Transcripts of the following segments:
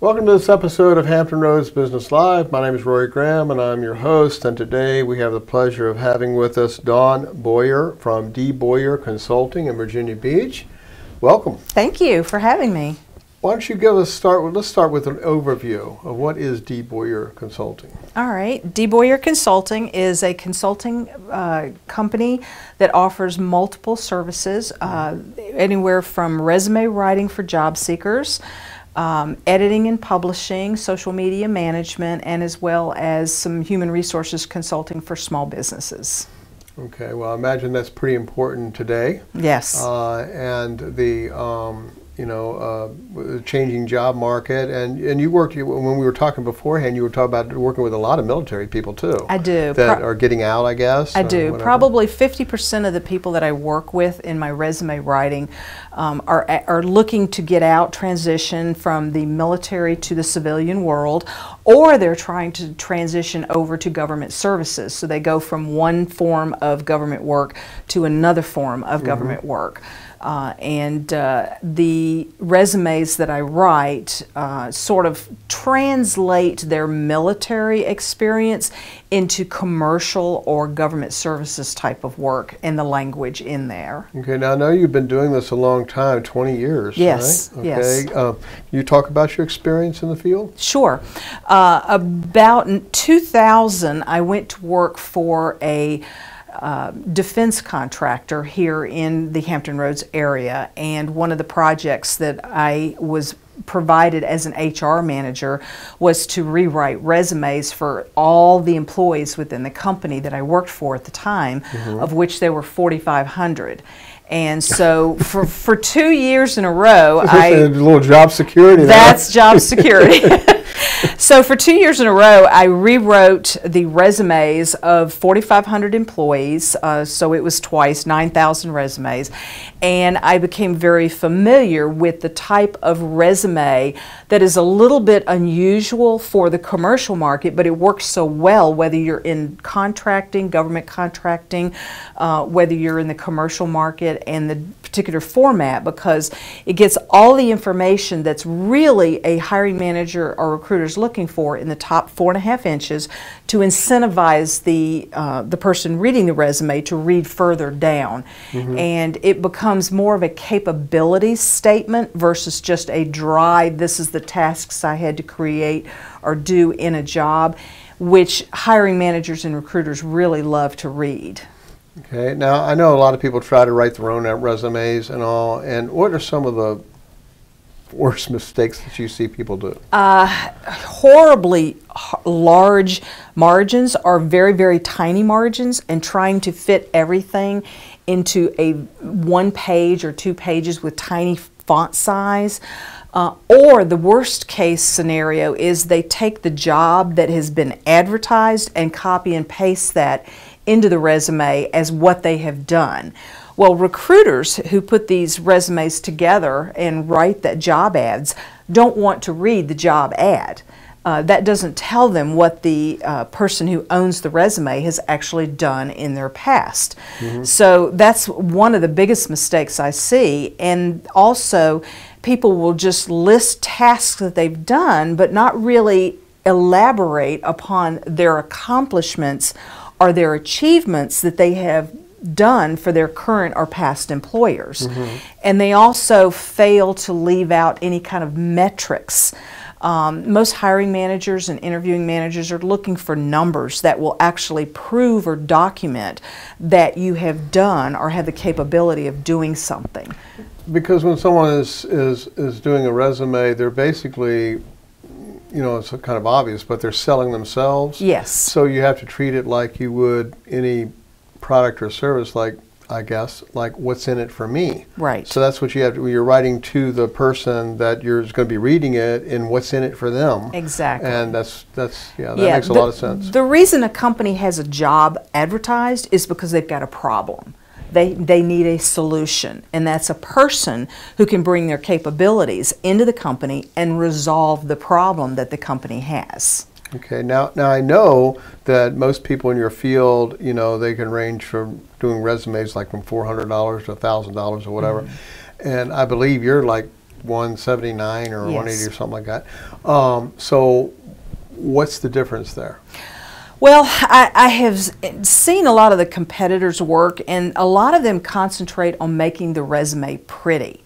Welcome to this episode of Hampton Roads Business Live. My name is Rory Graham and I'm your host, and today we have the pleasure of having with us Dawn.Boyer from Dawn.Boyer Consulting in Virginia Beach. Welcome. Thank you for having me. Why don't you let's start with an overview of what is Dawn.Boyer Consulting. All right. Dawn.Boyer Consulting is a consulting company that offers multiple services, anywhere from resume writing for job seekers, editing and publishing, social media management, and as well as some human resources consulting for small businesses. Okay, well, I imagine that's pretty important today. Yes. And the changing job market, and you worked, when we were talking beforehand, you were talking about working with a lot of military people too. I do. That are getting out, I guess. I do. Probably 50% of the people that I work with in my resume writing are looking to get out, transition from the military to the civilian world, or they're trying to transition over to government services. So they go from one form of government work to another form of government work. The resumes that I write sort of translate their military experience into commercial or government services type of work and the language in there. Okay, now I know you've been doing this a long time, 20 years, yes, right? Yes. You talk about your experience in the field? Sure. About 2000, I went to work for a defense contractor here in the Hampton Roads area, and one of the projects that I was provided as an HR manager was to rewrite resumes for all the employees within the company that I worked for at the time, of which there were 4,500. And so for 2 years in a row, a little job security. That's job security. So for 2 years in a row, I rewrote the resumes of 4,500 employees, so it was twice, 9,000 resumes, and I became very familiar with the type of resume that is a little bit unusual for the commercial market, but it works so well whether you're in contracting, government contracting, whether you're in the commercial market, and the particular format, because it gets all the information that's really a hiring manager or recruiter is looking for in the top 4.5 inches to incentivize the person reading the resume to read further down. And it becomes more of a capability statement versus just a dry, this is the tasks I had to create or do in a job, which hiring managers and recruiters really love to read. Okay, now I know a lot of people try to write their own resumes and all, and what are some of the worst mistakes that you see people do? Horribly large margins or very, very tiny margins, and trying to fit everything into a 1 page or 2 pages with tiny font size. Or the worst case scenario is they take the job that has been advertised and copy and paste that into the resume as what they have done. Well, recruiters who put these resumes together and write that job ads don't want to read the job ad. That doesn't tell them what the person who owns the resume has actually done in their past. So that's one of the biggest mistakes I see. And also, people will just list tasks that they've done but not really elaborate upon their accomplishments or their achievements that they have done for their current or past employers. And they also fail to leave out any kind of metrics. Most hiring managers and interviewing managers are looking for numbers that will actually prove or document that you have done or have the capability of doing something. Because when someone is doing a resume, they're basically, you know, it's kind of obvious, but they're selling themselves. Yes. So you have to treat it like you would any product or service, like, I guess, like what's in it for me. Right. So that's what you have to, when you're writing to the person that you're going to be reading it, and what's in it for them. Exactly. And that makes a lot of sense. The reason a company has a job advertised is because they've got a problem. They need a solution, and that's a person who can bring their capabilities into the company and resolve the problem that the company has. Okay, now I know that most people in your field, you know, they can range from doing resumes like from $400 to $1,000 or whatever, and I believe you're like 179 or Yes. 180 or something like that. So what's the difference there? Well, I have seen a lot of the competitors work, and a lot of them concentrate on making the resume pretty.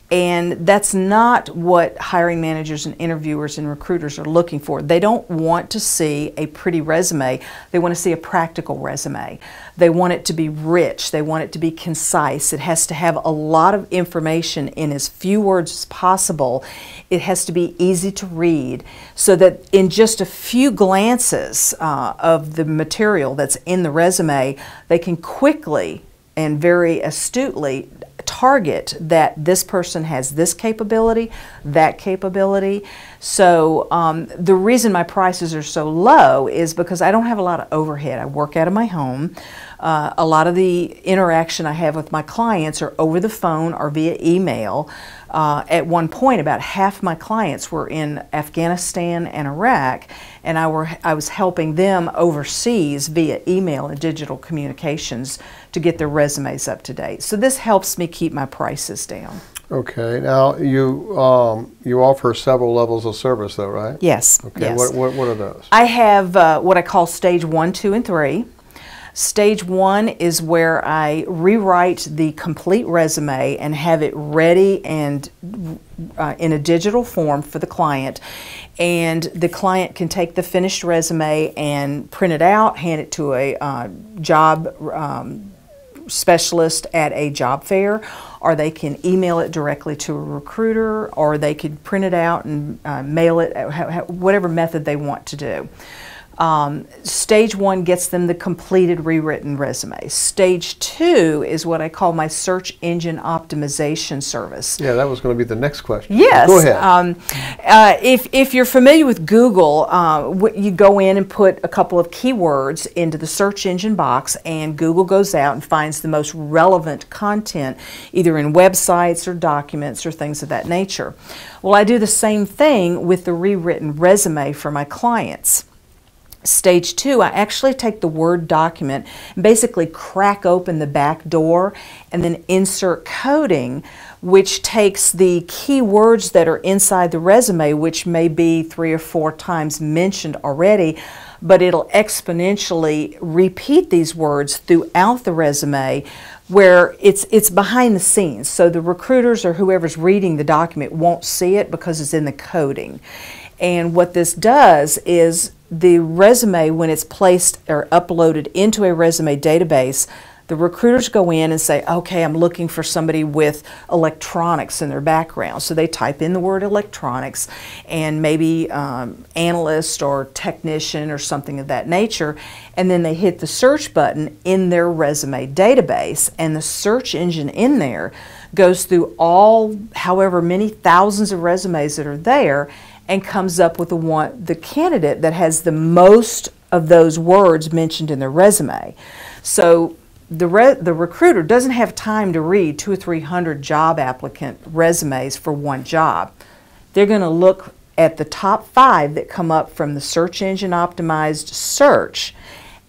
And that's not what hiring managers and interviewers and recruiters are looking for. They don't want to see a pretty resume. They want to see a practical resume. They want it to be rich. They want it to be concise. It has to have a lot of information in as few words as possible. It has to be easy to read so that in just a few glances of the material that's in the resume, they can quickly and very astutely target that this person has this capability, that capability. So the reason my prices are so low is because I don't have a lot of overhead. I work out of my home. A lot of the interaction I have with my clients are over the phone or via email. At one point, about half my clients were in Afghanistan and Iraq, and I was helping them overseas via email and digital communications to get their resumes up to date. So this helps me keep my prices down. Okay. Now you offer several levels of service, though, right? Yes. Okay. Yes. What are those? I have what I call stage 1, 2, and 3. Stage 1 is where I rewrite the complete resume and have it ready and in a digital form for the client. And the client can take the finished resume and print it out, hand it to a job specialist at a job fair, or they can email it directly to a recruiter, or they could print it out and mail it, whatever method they want to do. Stage 1 gets them the completed rewritten resume. Stage 2 is what I call my search engine optimization service. Yeah, that was going to be the next question. Yes. Go ahead. If you're familiar with Google, you go in and put a couple of keywords into the search engine box, and Google goes out and finds the most relevant content, either in websites or documents or things of that nature. Well, I do the same thing with the rewritten resume for my clients. Stage 2, I actually take the Word document and basically crack open the back door and then insert coding, which takes the key words that are inside the resume, which may be 3 or 4 times mentioned already, but it'll exponentially repeat these words throughout the resume, where it's behind the scenes. So the recruiters or whoever's reading the document won't see it because it's in the coding. And what this does is the resume, when it's placed or uploaded into a resume database, the recruiters go in and say, okay, I'm looking for somebody with electronics in their background. So they type in the word electronics and maybe analyst or technician or something of that nature, and then they hit the search button in their resume database, and the search engine in there goes through all however many thousands of resumes that are there and comes up with the candidate that has the most of those words mentioned in their resume. So the recruiter doesn't have time to read 200 or 300 job applicant resumes for one job. They're going to look at the top 5 that come up from the search engine optimized search,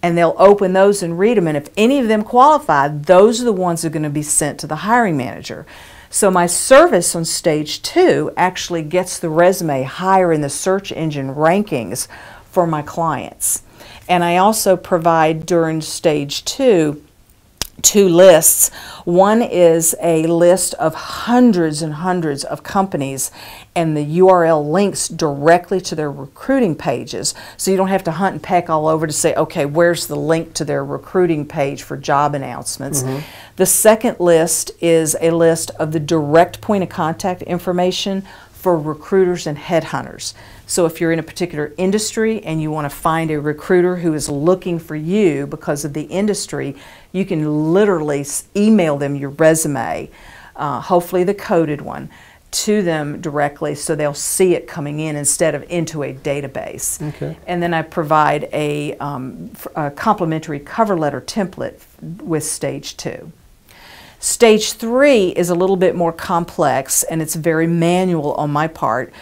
and they'll open those and read them, and if any of them qualify, those are the ones that are going to be sent to the hiring manager. So my service on stage 2 actually gets the resume higher in the search engine rankings for my clients. And I also provide during stage 2 2 lists. One is a list of hundreds and hundreds of companies, and the URL links directly to their recruiting pages, so you don't have to hunt and peck all over to say, okay, where's the link to their recruiting page for job announcements. The second list is a list of the direct point of contact information for recruiters and headhunters. So if you're in a particular industry and you want to find a recruiter who is looking for you because of the industry, you can literally email them your resume, hopefully the coded one, to them directly so they'll see it coming in instead of into a database. Okay. And then I provide a complimentary cover letter template with stage 2. Stage 3 is a little bit more complex, and it's very manual on my part.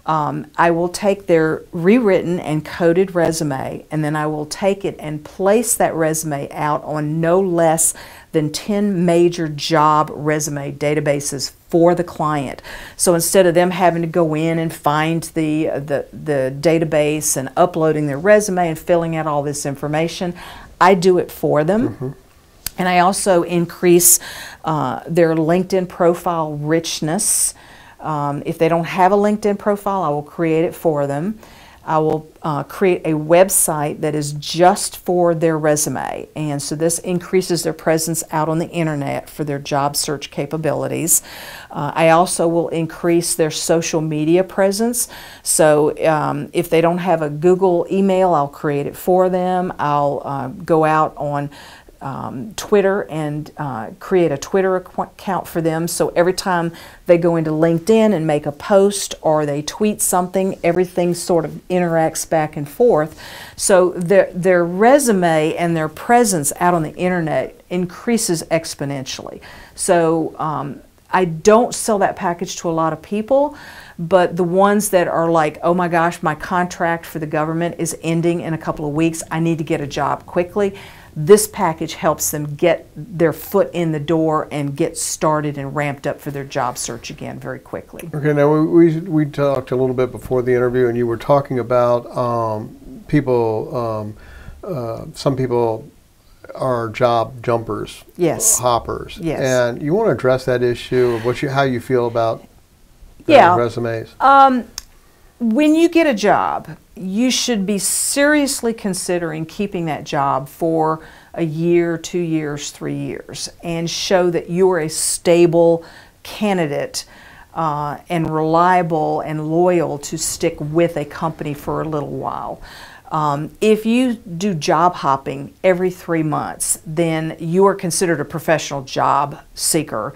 I will take their rewritten and coded resume, and then I will take it and place that resume out on no less than 10 major job resume databases for the client. So instead of them having to go in and find the database and uploading their resume and filling out all this information, I do it for them. And I also increase their LinkedIn profile richness. If they don't have a LinkedIn profile, I will create it for them. I will create a website that is just for their resume, and so this increases their presence out on the internet for their job search capabilities. I also will increase their social media presence. So if they don't have a Google email, I'll create it for them. I'll go out on Twitter and create a Twitter account for them, so every time they go into LinkedIn and make a post or they tweet something, everything sort of interacts back and forth. So their resume and their presence out on the internet increases exponentially. So I don't sell that package to a lot of people, but the ones that are like, oh my gosh, my contract for the government is ending in a couple of weeks, I need to get a job quickly, this package helps them get their foot in the door and get started and ramped up for their job search again very quickly. Okay, now we talked a little bit before the interview, and you were talking about some people are job jumpers, yes, hoppers, yes, and you want to address that issue of how you feel about resumes. When you get a job, you should be seriously considering keeping that job for a year, 2 years, 3 years, and show that you are a stable candidate and reliable and loyal to stick with a company for a little while. If you do job hopping every 3 months, then you are considered a professional job seeker.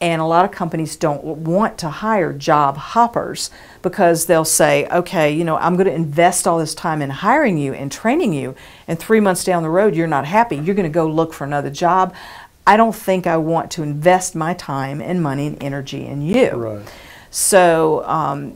And a lot of companies don't want to hire job hoppers because they'll say, okay, you know, I'm going to invest all this time in hiring you and training you, and 3 months down the road you're not happy. You're going to go look for another job. I don't think I want to invest my time and money and energy in you. Right. So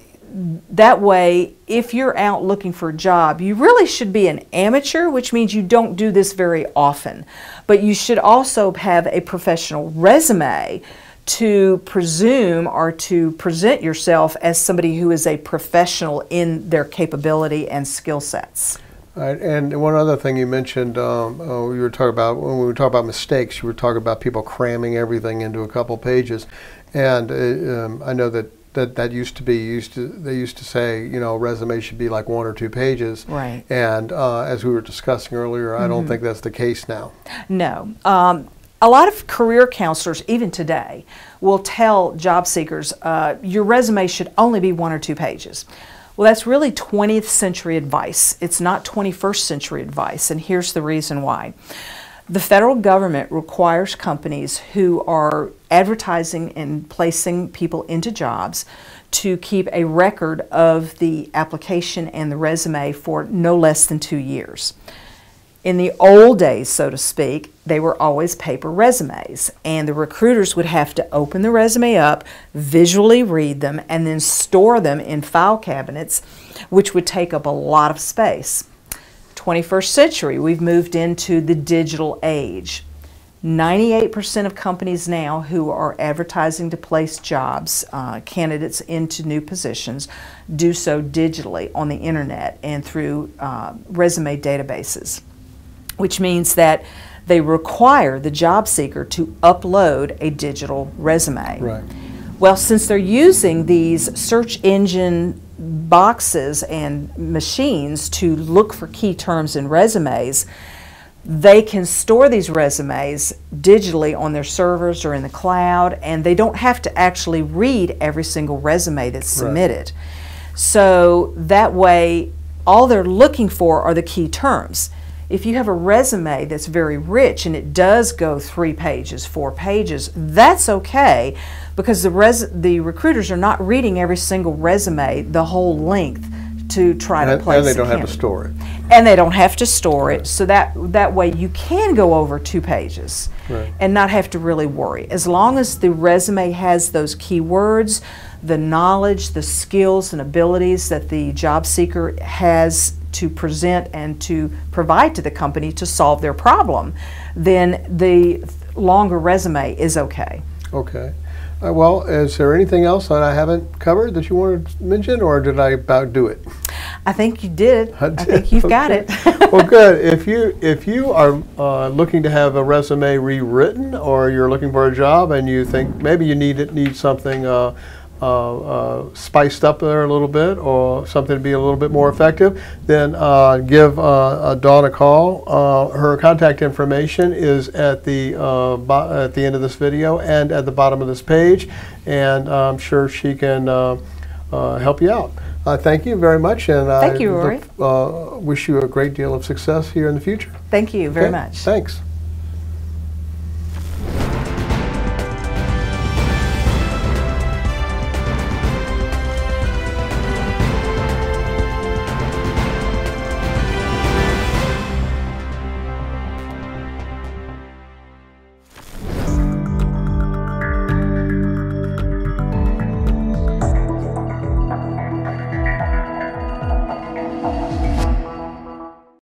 that way, if you're out looking for a job, you really should be an amateur, which means you don't do this very often. But you should also have a professional resume to presume or to present yourself as somebody who is a professional in their capability and skill sets. Right, and one other thing you mentioned, we were talking about when we were talking about mistakes. You were talking about people cramming everything into a couple pages, and I know that used to be they used to say, you know, a resume should be like 1 or 2 pages. Right. And as we were discussing earlier, I don't think that's the case now. No. A lot of career counselors, even today, will tell job seekers, your resume should only be 1 or 2 pages. Well, that's really 20th century advice. It's not 21st century advice, and here's the reason why. The federal government requires companies who are advertising and placing people into jobs to keep a record of the application and the resume for no less than 2 years. In the old days, so to speak, they were always paper resumes, and the recruiters would have to open the resume up, visually read them, and then store them in file cabinets, which would take up a lot of space. 21st century, we've moved into the digital age. 98% of companies now who are advertising to place jobs, candidates into new positions, do so digitally on the internet and through resume databases, which means that they require the job seeker to upload a digital resume. Right. Well, since they're using these search engine boxes and machines to look for key terms in resumes, they can store these resumes digitally on their servers or in the cloud, and they don't have to actually read every single resume that's submitted. Right. So that way, all they're looking for are the key terms. If you have a resume that's very rich and it does go 3 pages, 4 pages, that's okay, because the recruiters are not reading every single resume the whole length to try to place. And they don't have to store it. And they don't have to store it, so that way you can go over 2 pages and not have to really worry. As long as the resume has those keywords, the knowledge, the skills and abilities that the job seeker has to present and to provide to the company to solve their problem, then the longer resume is okay. Okay. Well, is there anything else that I haven't covered that you wanted to mention, or did I about do it? I think you did. I think you've got it. Well, good. If you are looking to have a resume rewritten, or you're looking for a job and you think maybe you need something spiced up there a little bit, or something to be a little bit more effective, then give Dawn a call. Her contact information is at the end of this video and at the bottom of this page, and I'm sure she can help you out. Thank you very much, and thank you, Rory. wish you a great deal of success here in the future. Thank you very much. Thanks.